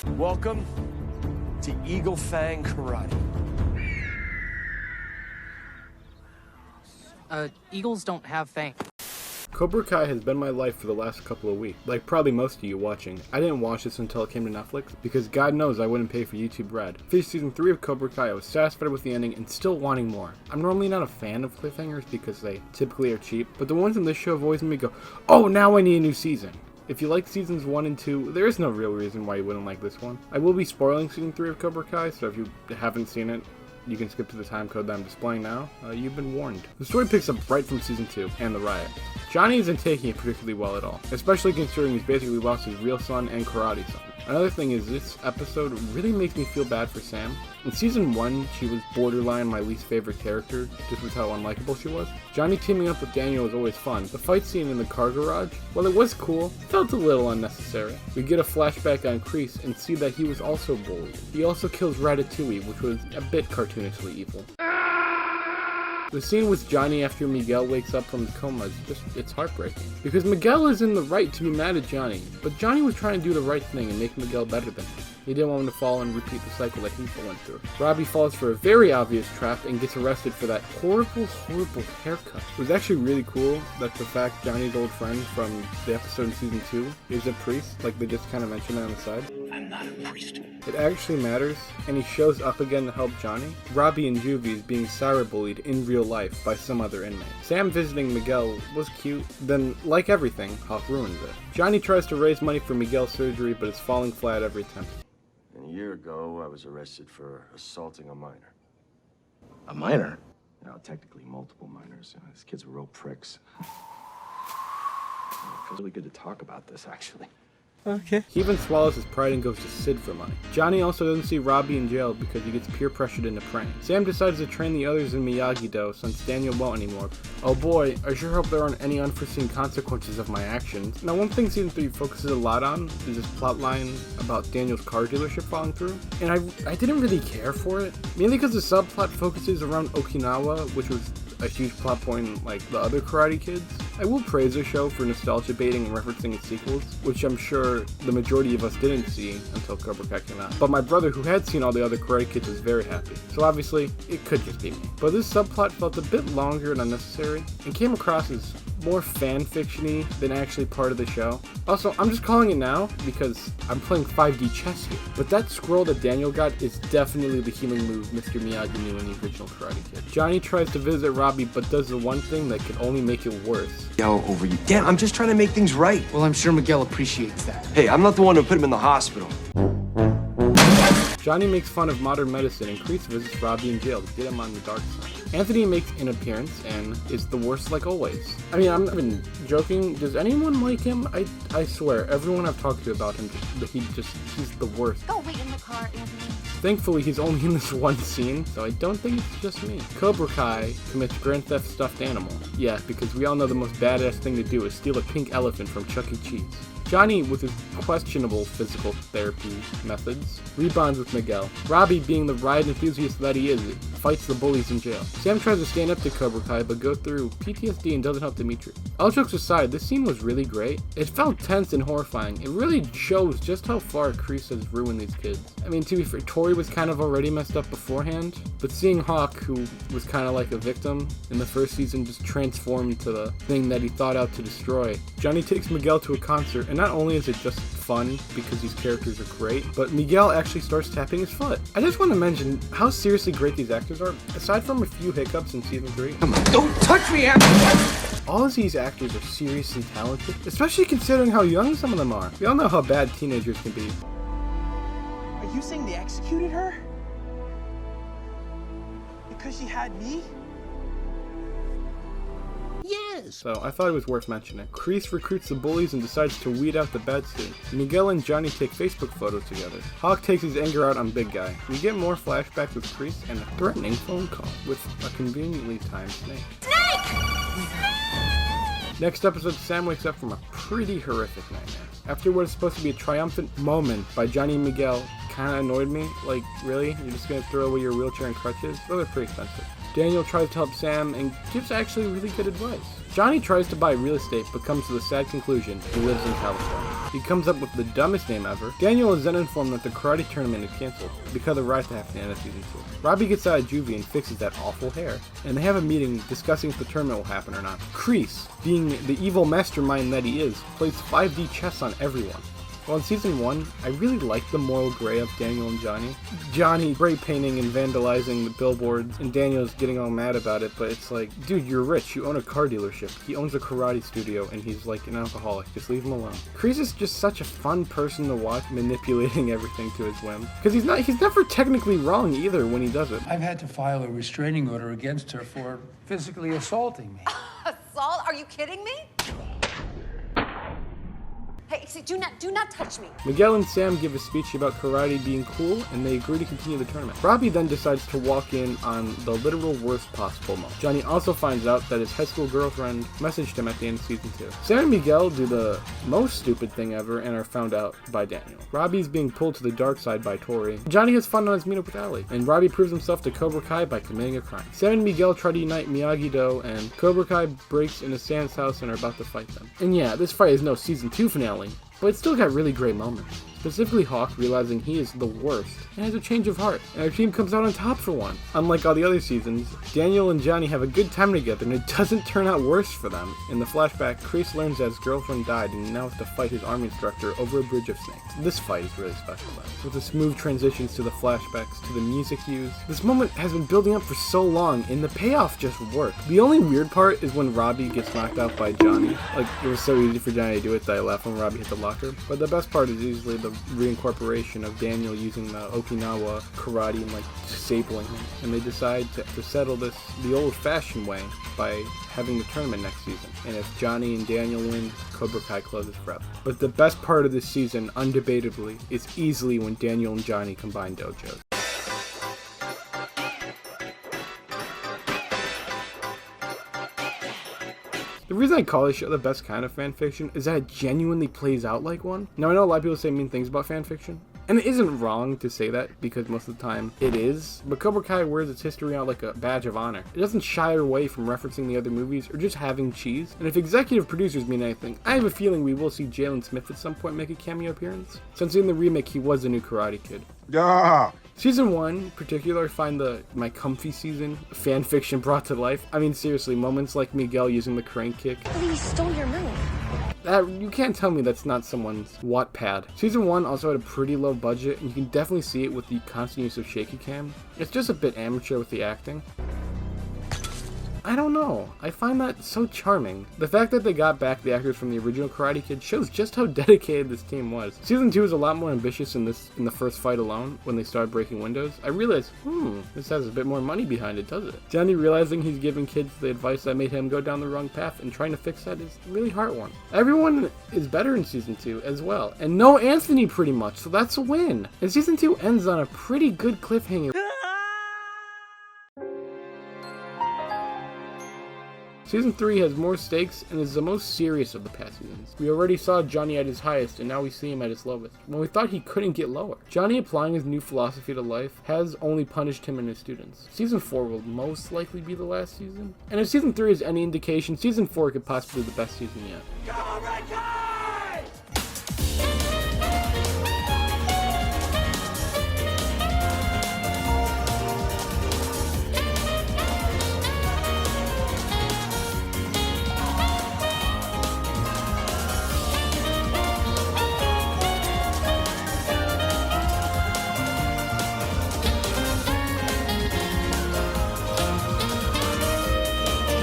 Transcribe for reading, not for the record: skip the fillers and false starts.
Welcome to Eagle Fang Karate. Eagles don't have fangs. Cobra Kai has been my life for the last couple of weeks, like probably most of you watching. I didn't watch this until it came to Netflix, because God knows I wouldn't pay for YouTube Red. Finished season 3 of Cobra Kai, I was satisfied with the ending and still wanting more. I'm normally not a fan of cliffhangers because they typically are cheap, but the ones in this show have always made me go, oh, now I need a new season. If you like seasons 1 and 2, there is no real reason why you wouldn't like this one. I will be spoiling season 3 of Cobra Kai, so if you haven't seen it, you can skip to the time code that I'm displaying now. You've been warned. The story picks up right from season 2 and the riot. Johnny isn't taking it particularly well at all, especially considering he's basically lost his real son and karate son. Another thing is this episode really makes me feel bad for Sam. In season 1, she was borderline my least favorite character, just with how unlikable she was. Johnny teaming up with Daniel was always fun. The fight scene in the car garage, while it was cool, felt a little unnecessary. We get a flashback on Kreese and see that he was also bullied. He also kills Ratatouille, which was a bit cartoonishly evil. The scene with Johnny after Miguel wakes up from his coma is it's heartbreaking. Because Miguel is in the right to be mad at Johnny, but Johnny was trying to do the right thing and make Miguel better than him. He didn't want him to fall and repeat the cycle that he went through. Robbie falls for a very obvious trap and gets arrested for that horrible haircut. It was actually really cool that the fact Johnny's old friend from the episode in season 2 is a priest, like they just kind of mentioned on the side. I'm not a priest. It actually matters, and he shows up again to help Johnny. Robbie in Juvie is being cyberbullied in real life by some other inmate. Sam visiting Miguel was cute, then, like everything, Hawk ruins it. Johnny tries to raise money for Miguel's surgery, but is falling flat every attempt. And a year ago, I was arrested for assaulting a minor. A minor? You know, technically multiple minors. These kids were real pricks. It feels really good to talk about this, actually. Okay. He even swallows his pride and goes to Sid for money. Johnny also doesn't see Robbie in jail because he gets peer pressured into praying. Sam decides to train the others in Miyagi-Do since Daniel won't anymore. Oh boy, I sure hope there aren't any unforeseen consequences of my actions. Now, one thing season 3 focuses a lot on is this plotline about Daniel's car dealership falling through. And I didn't really care for it, mainly because the subplot focuses around Okinawa, which was a huge plot point like the other Karate Kids. I will praise the show for nostalgia baiting and referencing its sequels, which I'm sure the majority of us didn't see until Cobra Kai came out. But my brother, who had seen all the other Karate Kids, was very happy. So obviously, it could just be me. But this subplot felt a bit longer and unnecessary, and came across as more fan-fiction-y than actually part of the show. Also, I'm just calling it now because I'm playing 5D chess here. But that scroll that Daniel got is definitely the healing move Mr. Miyagi knew in the original Karate Kid. Johnny tries to visit Robbie, but does the one thing that could only make it worse. Yell over you. Damn, I'm just trying to make things right. Well, I'm sure Miguel appreciates that. Hey, I'm not the one who put him in the hospital. Johnny makes fun of modern medicine and Kreese visits Robbie in jail to get him on the dark side. Anthony makes an appearance and is the worst like always. I mean, I'm not even joking. Does anyone like him? I swear, everyone I've talked to about him, he's the worst. Go wait in the car, Anthony. Thankfully, he's only in this one scene, so I don't think it's just me. Cobra Kai commits Grand Theft stuffed animal. Yeah, because we all know the most badass thing to do is steal a pink elephant from Chuck E. Cheese. Johnny, with his questionable physical therapy methods, rebonds with Miguel. Robbie, being the ride enthusiast that he is, fights the bullies in jail. Sam tries to stand up to Cobra Kai, but goes through PTSD and doesn't help Dimitri. All jokes aside, this scene was really great. It felt tense and horrifying. It really shows just how far Kreese has ruined these kids. I mean, to be fair, Tori was kind of already messed up beforehand, but seeing Hawk, who was kind of like a victim in the first season, just transformed to the thing that he thought out to destroy. Johnny takes Miguel to a concert, and not only is it just fun because these characters are great, but Miguel actually starts tapping his foot. I just want to mention how seriously great these actors are. Aside from a few hiccups in season 3, Come on, don't touch me, Anthony! all of these actors are serious and talented, especially considering how young some of them are. We all know how bad teenagers can be. Are you saying they executed her? Because she had me? Yes! So I thought it was worth mentioning. Kreese recruits the bullies and decides to weed out the bad students. Miguel and Johnny take Facebook photos together. Hawk takes his anger out on Big Guy. We get more flashbacks with Kreese and a threatening phone call with a conveniently timed snake. Next episode, Sam wakes up from a pretty horrific nightmare. After what is supposed to be a triumphant moment by Johnny and Miguel, kinda annoyed me. Like, really? You're just gonna throw away your wheelchair and crutches? Those are pretty expensive. Daniel tries to help Sam and gives actually really good advice. Johnny tries to buy real estate but comes to the sad conclusion he lives in California. He comes up with the dumbest name ever. Daniel is then informed that the karate tournament is cancelled because of riots that happen at the end of season 2. Robbie gets out of juvie and fixes that awful hair, and they have a meeting discussing if the tournament will happen or not. Kreese, being the evil mastermind that he is, plays 5D chess on everyone. Well, in season 1, I really liked the moral gray of Daniel and Johnny. Johnny spray painting and vandalizing the billboards, and Daniel's getting all mad about it, but it's like, dude, you're rich, you own a car dealership. He owns a karate studio, and he's like an alcoholic, just leave him alone. Kreese is just such a fun person to watch, manipulating everything to his whim. Because he's never technically wrong either when he does it. I've had to file a restraining order against her for physically assaulting me. Assault? Are you kidding me? Hey, do not touch me. Miguel and Sam give a speech about karate being cool, and they agree to continue the tournament. Robbie then decides to walk in on the literal worst possible moment. Johnny also finds out that his high school girlfriend messaged him at the end of season 2. Sam and Miguel do the most stupid thing ever and are found out by Daniel. Robbie's being pulled to the dark side by Tori. Johnny has fun on his meetup with Ellie, and Robbie proves himself to Cobra Kai by committing a crime. Sam and Miguel try to unite Miyagi-Do, and Cobra Kai breaks into Sam's house and are about to fight them. And yeah, this fight is no season 2 finale, but it's still got really great moments. Specifically Hawk realizing he is the worst and has a change of heart, and our team comes out on top for one. Unlike all the other seasons, Daniel and Johnny have a good time together and it doesn't turn out worse for them. In the flashback, Kreese learns that his girlfriend died and now has to fight his army instructor over a bridge of snakes. This fight is really special though, with the smooth transitions to the flashbacks, to the music used. This moment has been building up for so long and the payoff just worked. The only weird part is when Robbie gets knocked out by Johnny. Like, it was so easy for Johnny to do it that I laughed when Robbie hit the locker. But the best part is usually the reincorporation of Daniel using the Okinawa karate and like disabling him, and they decide to settle this the old-fashioned way by having the tournament next season. And if Johnny and Daniel win, Cobra Kai closes forever. But the best part of this season, undebatably, is easily when Daniel and Johnny combine dojos. The reason I call this show the best kind of fanfiction is that it genuinely plays out like one. Now, I know a lot of people say mean things about fanfiction, and it isn't wrong to say that because most of the time it is, but Cobra Kai wears its history out like a badge of honor. It doesn't shy away from referencing the other movies or just having cheese, and if executive producers mean anything, I have a feeling we will see Jalen Smith at some point make a cameo appearance, since in the remake he was the new Karate Kid. Season 1 in particular, I find my comfy season, fanfiction brought to life. I mean seriously, moments like Miguel using the crane kick. Please, stole your move. You can't tell me that's not someone's Wattpad. Season 1 also had a pretty low budget, and you can definitely see it with the constant use of shaky cam. It's just a bit amateur with the acting. I don't know. I find that so charming. The fact that they got back the actors from the original Karate Kid shows just how dedicated this team was. Season 2 is a lot more ambitious in the first fight alone, when they started breaking windows. I realized, this has a bit more money behind it, does it? Johnny realizing he's giving kids the advice that made him go down the wrong path and trying to fix that is really heartwarming. Everyone is better in Season 2 as well. And no Anthony pretty much, so that's a win. And Season 2 ends on a pretty good cliffhanger. Season 3 has more stakes and is the most serious of the past seasons. We already saw Johnny at his highest and now we see him at his lowest, when we thought he couldn't get lower. Johnny applying his new philosophy to life has only punished him and his students. Season 4 will most likely be the last season. And if Season 3 is any indication, Season 4 could possibly be the best season yet.